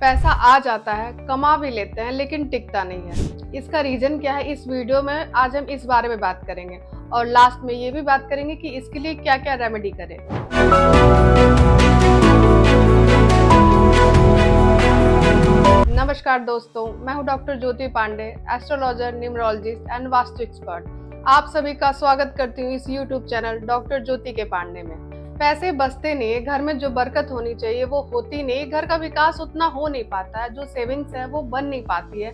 पैसा आ जाता है, कमा भी लेते हैं, लेकिन टिकता नहीं है। इसका रीजन क्या है, इस वीडियो में आज हम इस बारे में बात करेंगे और लास्ट में ये भी बात करेंगे कि इसके लिए क्या क्या रेमेडी करें। नमस्कार दोस्तों, मैं हूं doctor Jyoti Pandey, astrologer, numerologist and vastu expert. आप सभी का स्वागत करती हूं इस यूट्यूब चैनल डॉक्टर ज्योति के पांडे में। पैसे बचते नहीं, घर में जो बरकत होनी चाहिए वो होती नहीं, घर का विकास उतना हो नहीं पाता है, जो सेविंग्स है वो बन नहीं पाती है।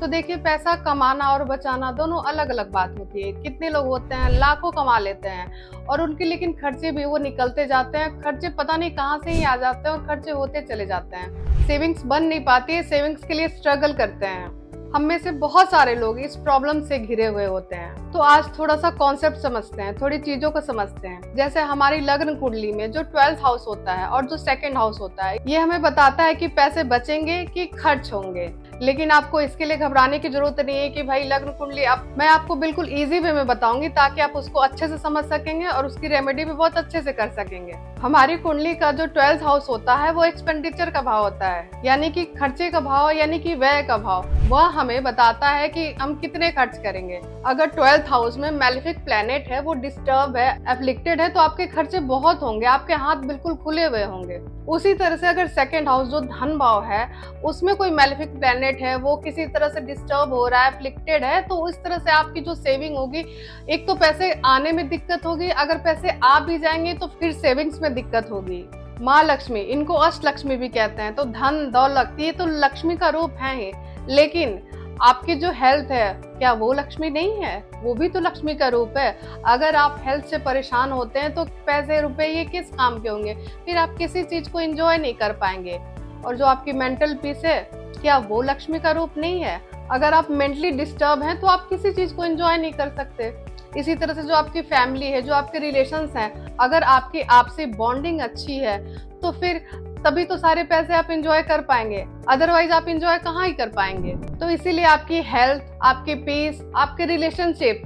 तो देखिए, पैसा कमाना और बचाना दोनों अलग अलग बात होती है। कितने लोग होते हैं लाखों कमा लेते हैं और उनके लेकिन खर्चे भी वो निकलते जाते हैं, खर्चे पता नहीं कहाँ से ही आ जाते हैं और खर्चे होते चले जाते हैं। सेविंग्स बन नहीं पाती है, सेविंग्स के लिए स्ट्रगल करते हैं। हम में से बहुत सारे लोग इस प्रॉब्लम से घिरे हुए होते हैं। तो आज थोड़ा सा कॉन्सेप्ट समझते हैं, थोड़ी चीजों को समझते हैं। जैसे हमारी लग्न कुंडली में जो 12th हाउस होता है और जो 2nd हाउस होता है, ये हमें बताता है कि पैसे बचेंगे कि खर्च होंगे। लेकिन आपको इसके लिए घबराने की जरूरत नहीं है कि भाई लग्न कुंडली, अब मैं आपको बिल्कुल इजी वे में बताऊंगी ताकि आप उसको अच्छे से समझ सकेंगे और उसकी रेमेडी भी बहुत अच्छे से कर सकेंगे। हमारी कुंडली का जो 12th हाउस होता है वो एक्सपेंडिचर का भाव होता है, यानी कि खर्चे का भाव, यानी कि व्यय का भाव। वह हमें बताता है कि हम कितने खर्च करेंगे। अगर 12th हाउस में मैलेफिक प्लैनेट है, वो डिस्टर्ब है, एफ्लिक्टेड है, तो आपके खर्चे बहुत होंगे, आपके हाथ बिल्कुल खुले हुए होंगे। उसी तरह से अगर 2nd हाउस जो धन भाव है, उसमें कोई मैलेफिक प्लैनेट है, वो किसी तरह से डिस्टर्ब हो रहा है, एफ्लिक्टेड है, तो उस तरह से आपकी जो सेविंग होगी, एक तो पैसे आने में दिक्कत होगी, अगर पैसे आ भी जाएंगे तो फिर सेविंग्स में दिक्कत होगी। माँ लक्ष्मी, इनको अष्ट लक्ष्मी भी कहते हैं, तो धन दौलत ये तो लक्ष्मी का रूप है ही, लेकिन आपकी जो हेल्थ है, क्या वो लक्ष्मी नहीं है? वो भी तो लक्ष्मी का रूप है। अगर आप हेल्थ से परेशान होते हैं तो पैसे रुपए ये किस काम के होंगे? फिर आप किसी चीज को एंजॉय नहीं कर पाएंगे। और जो आपकी मेंटल पीस है, क्या वो लक्ष्मी का रूप नहीं है? अगर आप मेंटली डिस्टर्ब हैं तो आप किसी चीज को एंजॉय नहीं कर सकते। इसी तरह से जो आपकी फैमिली है, जो आपके रिलेशंस हैं, अगर आपकी आपसी बॉन्डिंग अच्छी है तो फिर तभी तो सारे पैसे आप एंजॉय कर पाएंगे, अदरवाइज आप एंजॉय कहाँ ही कर पाएंगे। तो इसीलिए आपकी हेल्थ, आपकी पीस, आपके रिलेशनशिप,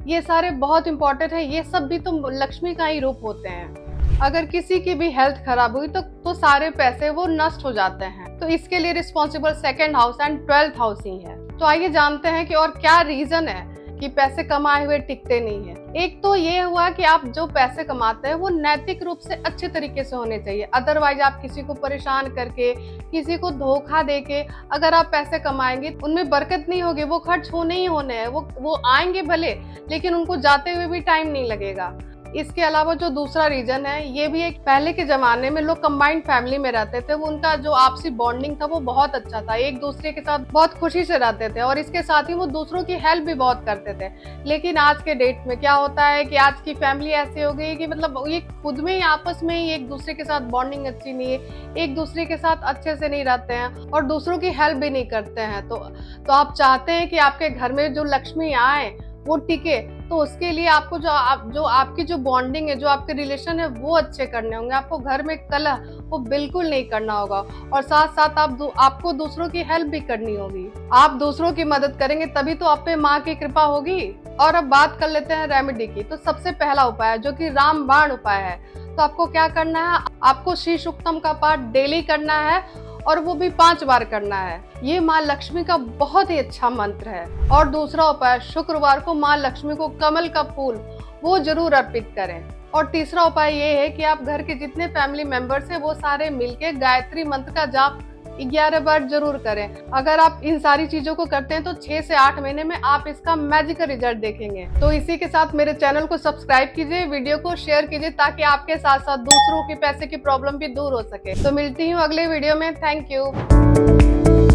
ये सारे बहुत इंपॉर्टेंट है। ये सब भी तो लक्ष्मी का ही रूप होते हैं। अगर किसी की भी हेल्थ खराब हुई तो सारे पैसे वो नष्ट हो जाते हैं। तो इसके लिए responsible 2nd house and 12th house ही है। तो आइए जानते हैं कि और क्या रीजन है कि पैसे कमाए हुए टिकते नहीं है। एक तो ये हुआ कि आप जो पैसे कमाते हैं वो नैतिक रूप से अच्छे तरीके से होने चाहिए, अदरवाइज आप किसी को परेशान करके, किसी को धोखा देके अगर आप पैसे कमाएंगे, उनमें बरकत नहीं होगी, वो खर्च होने ही होने हैं। वो आएंगे भले, लेकिन उनको जाते हुए भी टाइम नहीं लगेगा। इसके अलावा जो दूसरा रीजन है, ये भी एक, पहले के जमाने में लोग कंबाइंड फैमिली में रहते थे, वो उनका जो आपसी बॉन्डिंग था वो बहुत अच्छा था, एक दूसरे के साथ बहुत खुशी से रहते थे और इसके साथ ही वो दूसरों की हेल्प भी बहुत करते थे। लेकिन आज के डेट में क्या होता है कि आज की फैमिली ऐसी हो गई कि मतलब ये खुद में ही आपस में ही एक दूसरे के साथ बॉन्डिंग अच्छी नहीं है, एक दूसरे के साथ अच्छे से नहीं रहते हैं और दूसरों की हेल्प भी नहीं करते हैं। तो आप चाहते हैं कि आपके घर में जो लक्ष्मी आए वो टिके, तो उसके लिए आपको जो आपकी जो बॉन्डिंग है, जो आपके रिलेशन है, वो अच्छे करने होंगे। आपको घर में कलह वो बिल्कुल नहीं करना होगा और साथ साथ आपको दूसरों की हेल्प भी करनी होगी। आप दूसरों की मदद करेंगे तभी तो आप पे माँ की कृपा होगी। और अब बात कर लेते हैं रेमेडी की। तो सबसे पहला उपाय है जो कि रामबाण उपाय है। तो आपको क्या करना है, आपको श्री सूक्तम का पाठ डेली करना है और वो भी 5 बार करना है। ये माँ लक्ष्मी का बहुत ही अच्छा मंत्र है। और दूसरा उपाय, शुक्रवार को माँ लक्ष्मी को कमल का फूल वो जरूर अर्पित करें। और तीसरा उपाय ये है कि आप घर के जितने फैमिली मेंबर्स हैं वो सारे मिलके गायत्री मंत्र का जाप 11 बार जरूर करें। अगर आप इन सारी चीजों को करते हैं तो 6 से 8 महीने में आप इसका मैजिकल रिजल्ट देखेंगे। तो इसी के साथ मेरे चैनल को सब्सक्राइब कीजिए, वीडियो को शेयर कीजिए ताकि आपके साथ साथ दूसरों की पैसे की प्रॉब्लम भी दूर हो सके। तो मिलती हूँ अगले वीडियो में। Thank you.